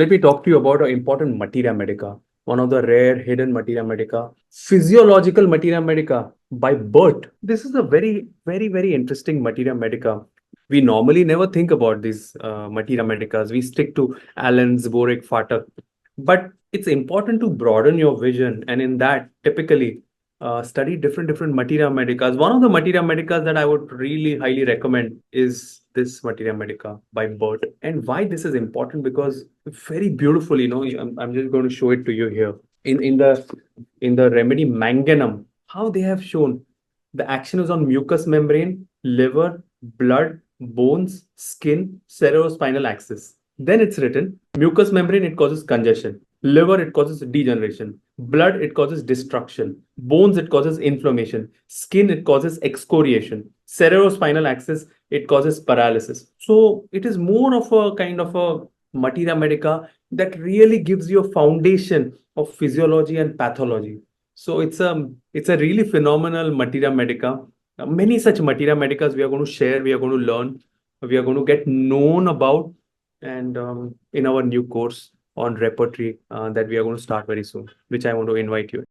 Let me talk to you about an important materia medica, one of the rare hidden materia medica, physiological materia medica by Burt. This is a very interesting materia medica. We normally never think about these materia medicas. We stick to Allen's, boric, Fatak. But it's important to broaden your vision, and in that, typically study different materia medicas. One of the materia medicas that I would really highly recommend is this materia medica by Burt. And why this is important, because very beautifully, I'm just going to show it to you here in the remedy manganum, how they have shown the action is on mucous membrane, liver, blood, bones, skin, cerebrospinal axis. Then it's written mucous membrane, it causes congestion. Liver, it causes degeneration. Blood, it causes destruction. Bones, it causes inflammation. Skin, it causes excoriation. Cerebrospinal axis, it causes paralysis. So it is more of a kind of a materia medica that really gives you a foundation of physiology and pathology. So it's a really phenomenal materia medica. Many such materia medicas we are going to share, we are going to learn, we are going to get known about, and in our new course on repertory that we are going to start very soon, which I want to invite you.